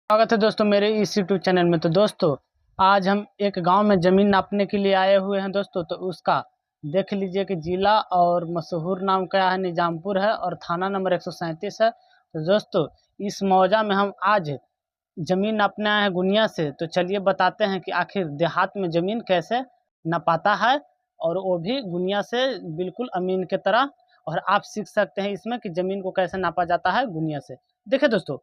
स्वागत है दोस्तों मेरे इस यूट्यूब चैनल में। तो दोस्तों आज हम एक गांव में ज़मीन नापने के लिए आए हुए हैं दोस्तों। तो उसका देख लीजिए कि ज़िला और मशहूर नाम क्या है, निजामपुर है और थाना नंबर 137 है। तो दोस्तों इस मौजा में हम आज ज़मीन नापने आए हैं गुनिया से। तो चलिए बताते हैं कि आखिर देहात में ज़मीन कैसे नपाता है, और वो भी गुनिया से बिल्कुल अमीन के तरह। और आप सीख सकते हैं इसमें कि ज़मीन को कैसे नापा जाता है गुनिया से। देखिए दोस्तों,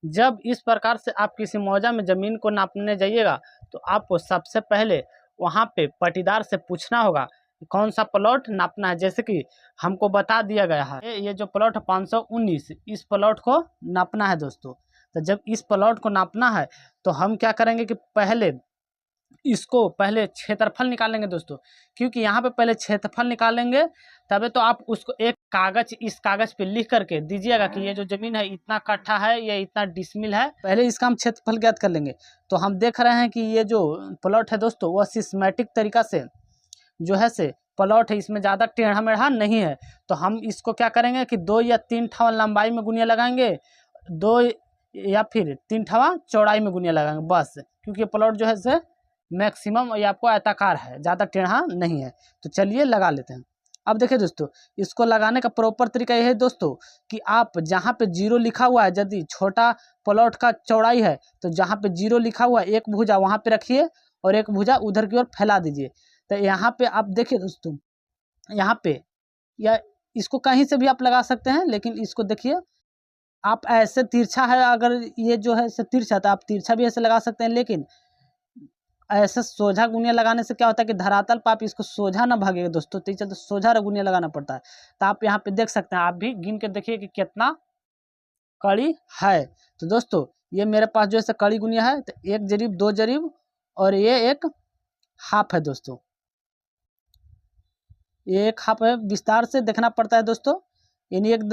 जब इस प्रकार से आप किसी मौजा में ज़मीन को नापने जाइएगा तो आपको सबसे पहले वहाँ पे पटीदार से पूछना होगा कि कौन सा प्लॉट नापना है। जैसे कि हमको बता दिया गया है ये जो प्लॉट है 519, इस प्लॉट को नापना है दोस्तों। तो जब इस प्लॉट को नापना है तो हम क्या करेंगे कि पहले क्षेत्रफल निकालेंगे दोस्तों, क्योंकि यहाँ पे पहले क्षेत्रफल निकालेंगे तबे तो आप उसको एक कागज इस कागज पे लिख करके दीजिएगा कि ये जो जमीन है इतना कट्ठा है, ये इतना डिसमिल है। पहले इसका हम क्षेत्रफल ज्ञात कर लेंगे। तो हम देख रहे हैं कि ये जो प्लॉट है दोस्तों वह सिस्मेटिक तरीका से जो है से प्लॉट है, इसमें ज़्यादा टेढ़ा मेढ़ा नहीं है। तो हम इसको क्या करेंगे कि 2 या 3 ठवा लंबाई में गुनिया लगाएंगे, 2 या फिर 3 ठवा चौड़ाई में गुनिया लगाएंगे बस, क्योंकि प्लॉट जो है से मैक्सिमम ये आपको आयताकार है, ज़्यादा टेढ़ा नहीं है। तो चलिए लगा लेते हैं। अब देखिए दोस्तों, इसको लगाने का प्रॉपर तरीका यह है दोस्तों कि आप जहाँ पे 0 लिखा हुआ है, यदि छोटा प्लॉट का चौड़ाई है तो जहाँ पे 0 लिखा हुआ है एक भुजा वहाँ पे रखिए और एक भुजा उधर की ओर फैला दीजिए। तो यहाँ पे आप देखिए दोस्तों, यहाँ पे या इसको कहीं से भी आप लगा सकते हैं, लेकिन इसको देखिए आप ऐसे तिरछा है, अगर ये जो है तिरछा तो आप तिरछा भी ऐसे लगा सकते हैं। लेकिन ऐसे सोझा गुनिया लगाने से क्या होता है कि धरातल पर आप इसको सोझा ना भागेगा दोस्तों, तो चलते सोझा गुनिया लगाना पड़ता है। तो आप यहाँ पे देख सकते हैं, आप भी गिन के देखिए कि कितना कड़ी है। तो दोस्तों ये मेरे पास जो है कड़ी गुनिया है, तो 1 जरीब 2 जरीब और ये एक हाफ है दोस्तों। ये एक हाफ है, विस्तार से देखना पड़ता है दोस्तों। यानी 1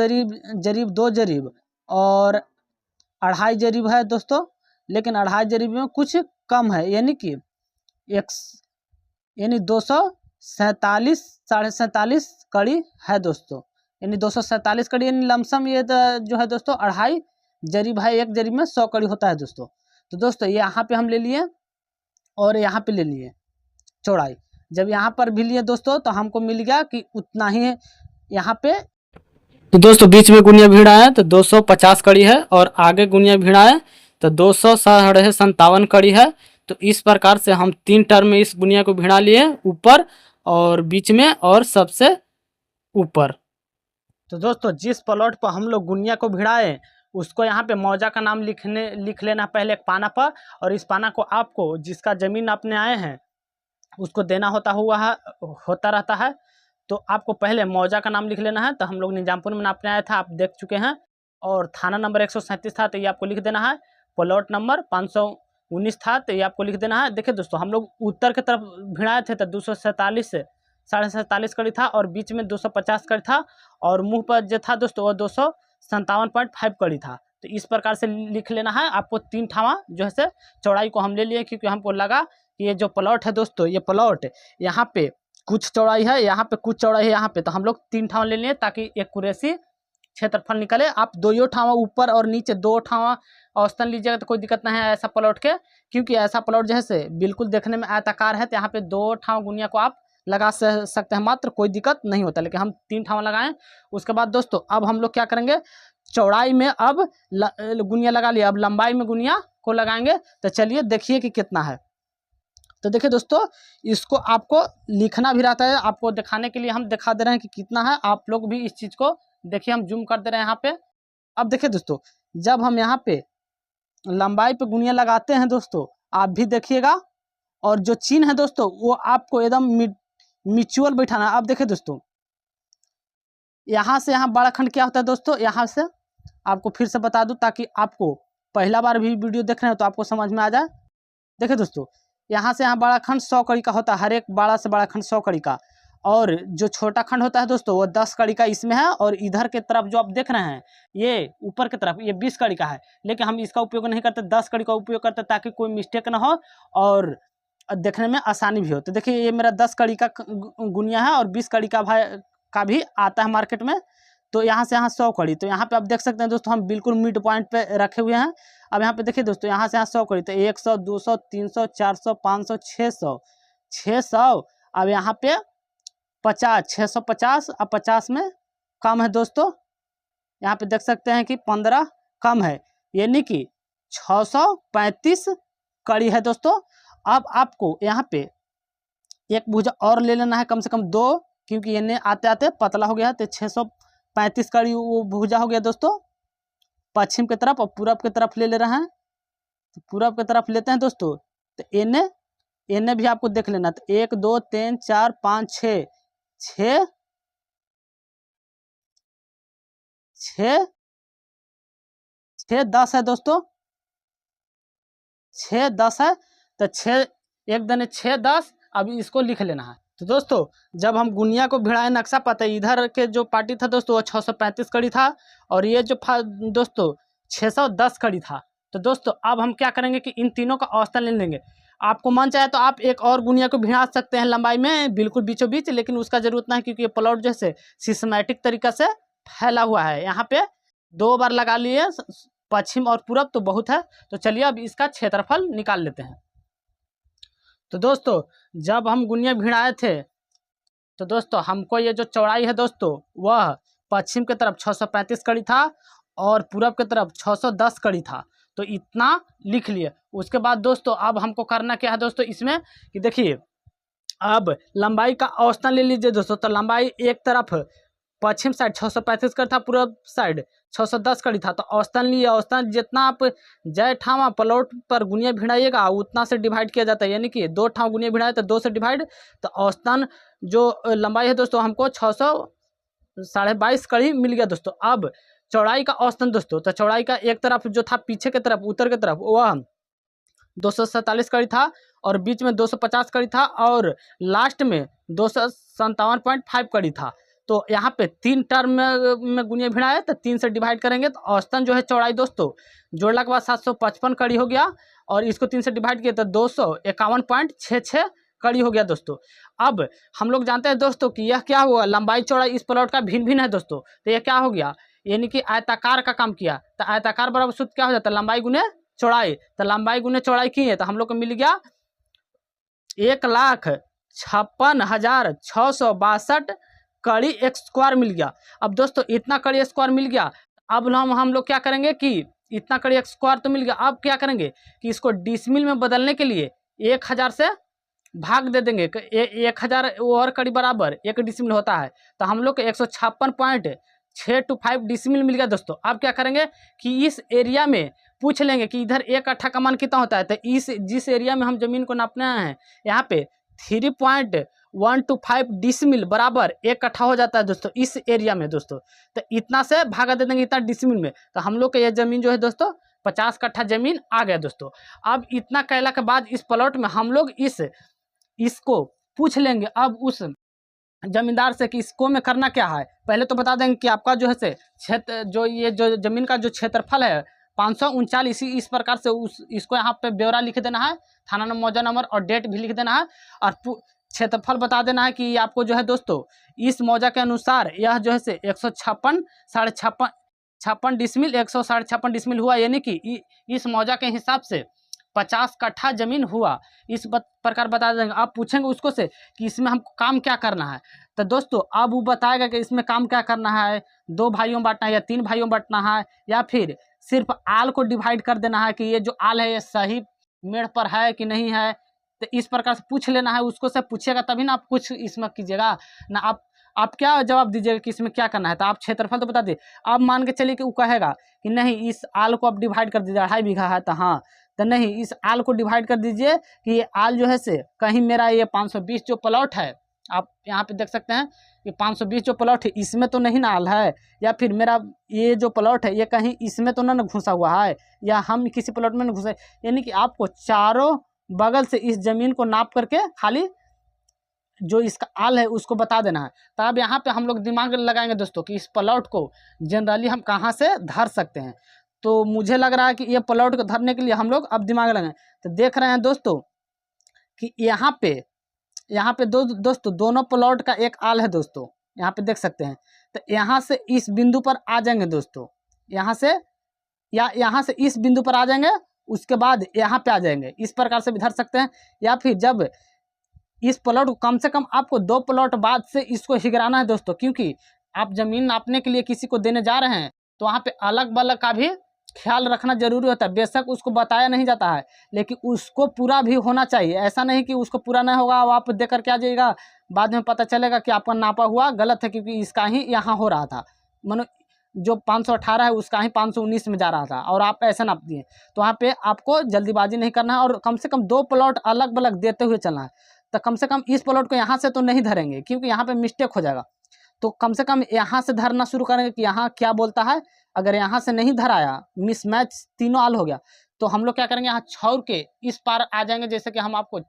जरीब 2 जरीब और 2.5 जरीब है दोस्तों। लेकिन 2.5 जरीब में कुछ कम है, यानी कि यानी 247 47 कड़ी है दोस्तों। यानी 247 कड़ी, यानी लमसम ये जो है दोस्तों 2.5 जरीब है। 1 जरीब में 100 कड़ी होता है दोस्तों। तो दोस्तों यहाँ पे हम ले लिए और यहाँ पे ले लिए चौड़ाई। जब यहाँ पर भी लिए दोस्तों तो हमको मिल गया कि उतना ही यहाँ पे। तो दोस्तों बीच में गुनिया भिड़ा है तो 250 कड़ी है, और आगे गुनिया भिड़ा है तो 257 कड़ी है। तो इस प्रकार से हम 3 टर्म में इस गुनिया को भिड़ा लिए, ऊपर और बीच में और सबसे ऊपर। तो दोस्तों जिस प्लॉट पर हम लोग गुनिया को भिड़ाए उसको यहाँ पे मौजा का नाम लिख लेना पहले एक पाना पर, और इस पाना को आपको जिसका ज़मीन आपने आए हैं उसको देना होता रहता है। तो आपको पहले मौजा का नाम लिख लेना है। तो हम लोग निजामपुर में नापने आए थे, आप देख चुके हैं, और थाना नंबर 137 था तो ये आपको लिख देना है। प्लॉट नंबर 519 था तो ये आपको लिख देना है। देखिए दोस्तों, हम लोग उत्तर की तरफ भिड़ाए थे तो 247 से 47 कड़ी था, और बीच में 250 कड़ी था, और मुंह पर जो था दोस्तों वो 257.5 कड़ी था। तो इस प्रकार से लिख लेना है आपको। 3 ठावा जो है से चौड़ाई को हम ले लिए, क्योंकि हमको लगा कि ये जो प्लॉट है दोस्तों, ये प्लॉट यहाँ पे कुछ चौड़ाई है, यहाँ पे कुछ चौड़ाई है यहाँ पे, तो हम लोग 3 ठाव ले लिए ताकि एक कुरेसी क्षेत्रफल निकले। आप 2 ठावा ऊपर और नीचे 2 ठावा औसतन लीजिएगा तो कोई दिक्कत नहीं है ऐसा प्लॉट के, क्योंकि ऐसा प्लॉट जो है से बिल्कुल देखने में आयताकार है। तो यहाँ पे 2 ठाव गुनिया को आप लगा सकते हैं, मात्र कोई दिक्कत नहीं होता। लेकिन हम 3 ठाव लगाएं। उसके बाद दोस्तों अब हम लोग क्या करेंगे, चौड़ाई में अब गुनिया लगा लिया, अब लंबाई में गुनिया को लगाएंगे। तो चलिए देखिए कि कितना है। तो देखिए दोस्तों, इसको आपको लिखना भी रहता है, आपको दिखाने के लिए हम दिखा दे रहे हैं कि कितना है। आप लोग भी इस चीज़ को देखिए, हम जूम कर दे रहे हैं यहाँ पे। अब देखिए दोस्तों, जब हम यहाँ पे लंबाई पे गुनिया लगाते हैं दोस्तों, आप भी देखिएगा, और जो चिन्ह है दोस्तों वो आपको एकदम म्यूचुअल बैठाना है। अब देखिए दोस्तों, यहाँ से यहाँ बड़ा खंड क्या होता है दोस्तों, यहाँ से आपको फिर से बता दूँ ताकि आपको पहला बार भी वीडियो देख रहे हैं तो आपको समझ में आ जाए। देखिए दोस्तों, यहाँ से यहाँ बड़ा खंड 100 कड़ी का होता है, हर एक बड़ा से बड़ा खंड 100 कड़ी का, और जो छोटा खंड होता है दोस्तों वो 10 कड़ी का इसमें है। और इधर के तरफ जो आप देख रहे हैं ये ऊपर की तरफ ये 20 कड़ी का है, लेकिन हम इसका उपयोग नहीं करते, 10 कड़ी का उपयोग करते ताकि कोई मिस्टेक ना हो और देखने में आसानी भी हो। तो देखिए ये मेरा 10 कड़ी का गुनिया है, और 20 कड़ी का भी आता है मार्केट में। तो यहाँ से यहाँ 100 कड़ी, तो यहाँ पे आप देख सकते हैं दोस्तों हम बिल्कुल मिड पॉइंट पे रखे हुए हैं। अब यहाँ पे देखिए दोस्तों, यहाँ से यहाँ 100 कड़ी, तो 100, 200, 300, 400, 500, 600, 600। अब यहाँ पे 50, 650, अब 50 में कम है दोस्तों, यहाँ पे देख सकते हैं कि 15 कम है, यानी कि 635 कड़ी है दोस्तों। अब आपको यहाँ पे एक भुजा और ले लेना है, कम से कम 2, क्योंकि ये आते आते पतला हो गया, तो 635 कड़ी वो भुजा हो गया दोस्तों। पश्चिम की तरफ और पूरब की तरफ ले रहे हैं, तो पूरब की तरफ लेते हैं दोस्तों। तो एने भी आपको देख लेना, तो 1 2 3 4 5 6 6 6 6 10 है दोस्तों, 6 10 है, तो 6 एक दने 6 10। अब इसको लिख लेना है। तो दोस्तों जब हम गुनिया को भिड़ाए नक्शा पाते, इधर के जो पार्टी था दोस्तों वो 635 कड़ी था, और ये जो दोस्तों 610 कड़ी था। तो दोस्तों अब हम क्या करेंगे कि इन तीनों का औसतन ले लेंगे। आपको मन चाहे तो आप एक और गुनिया को भिड़ा सकते हैं लंबाई में बिल्कुल बीचों बीच, लेकिन उसका जरूरत नहीं, क्योंकि ये प्लॉट जैसे सिस्टमैटिक तरीका से फैला हुआ है। यहाँ पे 2 बार लगा लिए पश्चिम और पूरब, तो बहुत है। तो चलिए अब इसका क्षेत्रफल निकाल लेते हैं। तो दोस्तों जब हम गुनिया भिड़ाए थे, तो दोस्तों हमको ये जो चौड़ाई है दोस्तों, वह पश्चिम की तरफ 635 कड़ी था और पूरब की तरफ 610 कड़ी था। तो इतना लिख लिए। उसके बाद दोस्तों अब हमको करना क्या है दोस्तों इसमें, कि देखिए अब लंबाई का औसतन ले लीजिए दोस्तों। तो लंबाई एक तरफ पश्चिम साइड 635 कड़ी था, पूरब साइड 610 कड़ी था। तो औसतन लिए, औसतन जितना आप जय ठाव प्लॉट पर गुनिया भिड़ाइएगा उतना से डिवाइड किया जाता है, यानी कि 2 ठाव गुनिया भिड़ाए तो 2 से डिवाइड। तो औसतन जो लंबाई है दोस्तों हमको 622 कड़ी मिल गया दोस्तों। अब चौड़ाई का औसतन दोस्तों, तो चौड़ाई का एक तरफ जो था पीछे की तरफ उत्तर की तरफ वह 247 कड़ी था, और बीच में 250 कड़ी था, और लास्ट में 257.5 कड़ी था। तो यहाँ पे 3 टर्म में गुनिया भिड़ा तो 3 से डिवाइड करेंगे, तो औसतन जो है चौड़ाई दोस्तों जोड़ने के बाद 755 कड़ी हो गया, और इसको 3 से डिवाइड किया तो 251.66 कड़ी हो गया दोस्तों। अब हम लोग जानते हैं दोस्तों कि यह क्या हुआ, लंबाई चौड़ाई इस प्लॉट का भिन्न भिन्न है दोस्तों। तो यह क्या हो गया, यानी कि आयताकार का काम किया। तो आयताकार बराबर सूत्र क्या हो जाता है, लंबाई गुने चौड़ाई। तो लंबाई गुने चौड़ाई की है, तो हम लोग को मिल गया 1,56,662 कड़ी एक स्क्वायर मिल गया। अब दोस्तों इतना कड़ी स्क्वायर मिल गया, अब हम लोग क्या करेंगे कि इतना कड़ी एक स्क्वायर तो मिल गया, अब क्या करेंगे कि इसको डिसमिल में बदलने के लिए 1000 से भाग दे देंगे। 1000 और कड़ी बराबर 1 डिसमिल होता है। तो हम लोग को 156.625 डिसमिल मिल गया दोस्तों। अब क्या करेंगे कि इस एरिया में पूछ लेंगे कि इधर 1 कट्ठा का मान कितना होता है। तो इस जिस एरिया में हम जमीन को नापने हैं यहाँ पे 3.125 डिसमिल बराबर 1 कट्ठा हो जाता है दोस्तों इस एरिया में दोस्तों। तो इतना से भागा दे देंगे इतना डिसमिल में, तो हम लोग का यह जमीन जो है दोस्तों 50 कट्ठा जमीन आ गया दोस्तों। अब इतना कहला के बाद इस प्लॉट में हम लोग इसको पूछ लेंगे अब उस जमींदार से कि इसको में करना क्या है। पहले तो बता देंगे कि आपका जो है से क्षेत्र जो ये जो जमीन का जो क्षेत्रफल है 539, इस प्रकार से इसको यहाँ पे ब्यौरा लिख देना है, थाना नंबर, मौजा नंबर और डेट भी लिख देना है, और क्षेत्रफल बता देना है कि आपको जो है दोस्तों इस मौजा के अनुसार यह जो है से 156 डिसमिल 156 डिसमिल हुआ, यानी कि इस मौजा के हिसाब से 50 कट्ठा जमीन हुआ। इस प्रकार बता देंगे। आप पूछेंगे उसको से कि इसमें हमको काम क्या करना है, तो दोस्तों अब वो बताएगा कि इसमें काम क्या करना है, 2 भाइयों बांटना है या 3 भाइयों बांटना है, या फिर सिर्फ आल को डिवाइड कर देना है कि ये जो आल है ये सही मेड़ पर है कि नहीं है। तो इस प्रकार से पूछ लेना है उसको से, पूछेगा तभी ना आप कुछ इसमें कीजिएगा ना। आप क्या जवाब दीजिएगा कि इसमें क्या करना है, तो आप क्षेत्रफल तो बता दिए। अब मान के चलिए कि वो कहेगा कि नहीं इस आल को आप डिवाइड कर दीजिए, 2.5 बीघा है तो हाँ, तो नहीं इस आल को डिवाइड कर दीजिए कि ये आल जो है से कहीं मेरा ये 520 जो प्लॉट है, आप यहाँ पे देख सकते हैं कि 520 जो प्लॉट है इसमें तो नहीं ना आल है, या फिर मेरा ये जो प्लॉट है ये कहीं इसमें तो ना घुसा हुआ है, या हम किसी प्लॉट में न घुसे। यानी कि आपको चारों बगल से इस जमीन को नाप करके खाली जो इसका आल है उसको बता देना है। तो अब यहाँ पे हम लोग दिमाग लगाएंगे दोस्तों कि इस प्लॉट को जनरली हम कहाँ से धर सकते हैं। तो मुझे लग रहा है कि ये प्लॉट को धरने के लिए हम लोग अब दिमाग लगाएं। तो देख रहे हैं दोस्तों कि यहाँ पे दोस्तों दोनों प्लॉट का एक आल है दोस्तों, यहाँ पे देख सकते हैं। तो यहाँ से इस बिंदु पर आ जाएंगे दोस्तों, यहाँ से या यहाँ से इस बिंदु पर आ जाएंगे, उसके बाद यहाँ पे आ जाएंगे, इस प्रकार से भी धर सकते हैं। या फिर जब इस प्लॉट को कम से कम आपको 2 प्लॉट बाद से इसको हिगराना है दोस्तों, क्योंकि आप जमीन नापने के लिए किसी को देने जा रहे हैं तो वहाँ पे अलग बलग का भी ख्याल रखना जरूरी होता है। बेशक उसको बताया नहीं जाता है, लेकिन उसको पूरा भी होना चाहिए। ऐसा नहीं कि उसको पूरा नहीं होगा, आप देख करके आ जाइएगा, बाद में पता चलेगा कि आपका नापा हुआ गलत है, क्योंकि इसका ही यहाँ हो रहा था, मानो जो 518 है उसका ही 519 में जा रहा था और आप ऐसा नाप दिए। तो वहाँ पे आपको जल्दीबाजी नहीं करना है और कम से कम 2 प्लॉट अलग बलग देते हुए चलना है। तो कम से कम इस प्लॉट को यहाँ से तो नहीं धरेंगे, क्योंकि यहाँ पे मिस्टेक हो जाएगा। तो कम से कम यहाँ से धरना शुरू करेंगे कि यहाँ क्या बोलता है। अगर यहाँ से नहीं धराया, मिसमैच तीनों आल हो गया, तो हम लोग क्या करेंगे, यहाँ छोड़ के इस पार आ जाएंगे। जैसे कि हम आपको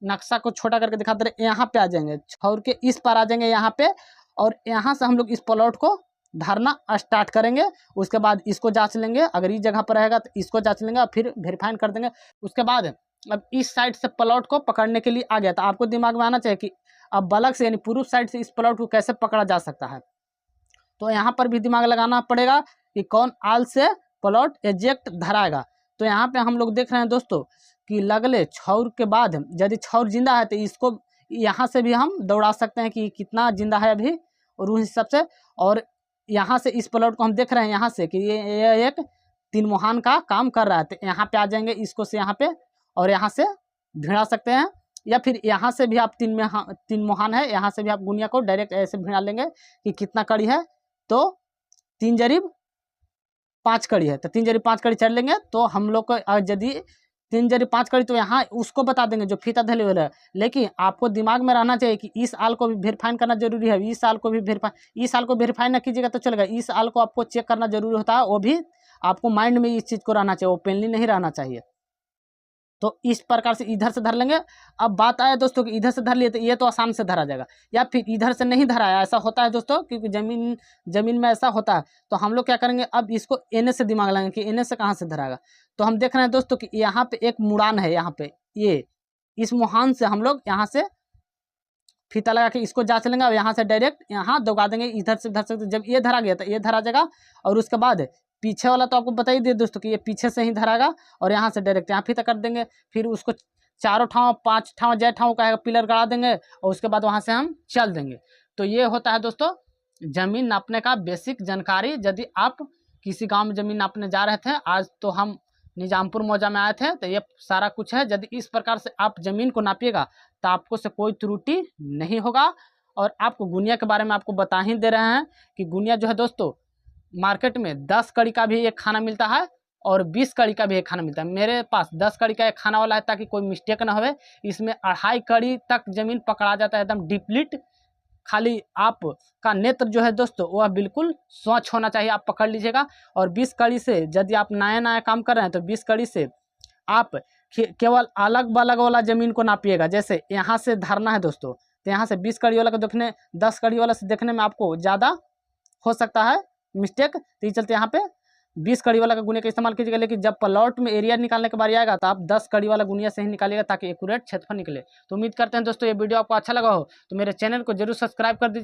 नक्शा को छोटा करके दिखाते रहे, यहाँ पे आ जाएंगे, छोड़ के इस पार आ जाएंगे यहाँ पे, और यहाँ से हम लोग इस प्लॉट को धरना स्टार्ट करेंगे। उसके बाद इसको जांच लेंगे, अगर इस जगह पर रहेगा तो इसको जांच लेंगे और फिर वेरीफाइन कर देंगे। उसके बाद अब इस साइड से प्लॉट को पकड़ने के लिए आ गया, तो आपको दिमाग में आना चाहिए कि अब बलग से यानी पूर्व साइड से इस प्लॉट को कैसे पकड़ा जा सकता है। तो यहाँ पर भी दिमाग लगाना पड़ेगा कि कौन आल से प्लॉट एजेक्ट धराएगा। तो यहाँ पे हम लोग देख रहे हैं दोस्तों कि लगले छौर के बाद यदि छौर जिंदा है तो इसको यहाँ से भी हम दौड़ा सकते हैं कि कितना जिंदा है अभी, और उस हिसाब से। और यहाँ से इस प्लॉट को हम देख रहे हैं यहाँ से कि ये एक 3 मुहान का काम कर रहा है, तो यहाँ पे आ जाएंगे इसको से यहाँ पे, और यहाँ से भिड़ा सकते हैं। या फिर यहाँ से भी आप 3 मुहान है, यहाँ से भी आप गुनिया को डायरेक्ट ऐसे भिड़ा लेंगे कि कितना कड़ी है, तो 3 जरीब 5 कड़ी है, तो 3 जरीब 5 कड़ी चढ़ लेंगे। तो हम लोग को यदि 3 जरीब 5 कड़ी, तो यहाँ उसको बता देंगे जो फीता धले वाला है। लेकिन आपको दिमाग में रहना चाहिए कि इस आल को भी वेरीफाइन करना जरूरी है, इस आल को भी वेरीफाइन ना कीजिएगा तो चलेगा, इस आल को आपको चेक करना जरूरी होता है। वो भी आपको माइंड में इस चीज़ को रहना चाहिए, ओपनली नहीं रहना चाहिए। तो इस प्रकार से इधर से धर लेंगे। अब बात आया दोस्तों कि इधर से धर लिए तो ये तो आसान से धरा जाएगा, या फिर इधर से नहीं धराया, ऐसा होता है दोस्तों, क्योंकि जमीन में ऐसा होता है। तो हम लोग क्या करेंगे, अब इसको एने से दिमाग लगाएंगे कि एने से कहाँ से धराएगा। तो हम देख रहे हैं दोस्तों कि यहाँ पे एक मुड़ान है, यहाँ पे ये इस मुहान से हम लोग यहाँ से फीता लगा के इसको जांच लेंगे और यहाँ से डायरेक्ट यहाँ दबा देंगे, इधर से धर सकते। जब ये धरा गया तो ये धरा जाएगा, और उसके बाद पीछे वाला तो आपको बता ही दिए दोस्तों कि ये पीछे से ही धरागा, और यहाँ से डायरेक्ट यहाँ फीता कर देंगे। फिर उसको 4 ठाव 5 ठाव जय ठाव का पिलर गड़ा देंगे, और उसके बाद वहाँ से हम चल देंगे। तो ये होता है दोस्तों जमीन नापने का बेसिक जानकारी। यदि आप किसी गाँव में जमीन नापने जा रहे थे, आज तो हम निजामपुर मौजा में आए थे, तो ये सारा कुछ है। यदि इस प्रकार से आप जमीन को नापिएगा तो आपको से कोई त्रुटि नहीं होगा। और आपको गुनिया के बारे में आपको बता ही दे रहे हैं कि गुनिया जो है दोस्तों, मार्केट में 10 कड़ी का भी एक खाना मिलता है और 20 कड़ी का भी एक खाना मिलता है। मेरे पास 10 कड़ी का एक खाना वाला है, ताकि कोई मिस्टेक ना हो। इसमें 2.5 कड़ी तक जमीन पकड़ा जाता है, एकदम डीपलिट। खाली आप का नेत्र जो है दोस्तों वह बिल्कुल स्वच्छ होना चाहिए, आप पकड़ लीजिएगा। और 20 कड़ी से यदि आप नया नया काम कर रहे हैं तो 20 कड़ी से आप केवल अलग बलग वाला जमीन को नापिएगा। जैसे यहाँ से धरना है दोस्तों, तो यहाँ से 20 कड़ी वाला को देखने 10 कड़ी वाला से देखने में आपको ज़्यादा हो सकता है मिस्टेक, तो ये चलते यहाँ पे 20 कड़ी वाला का गुनिया का इस्तेमाल कीजिएगा। लेकिन जब प्लॉट में एरिया निकालने के बारी आएगा तो आप 10 कड़ी वाला गुनिया से ही निकालिएगा, ताकि एक्यूरेट क्षेत्रफल निकले। तो उम्मीद करते हैं दोस्तों ये वीडियो आपको अच्छा लगा हो, तो मेरे चैनल को जरूर सब्सक्राइब कर दीजिए।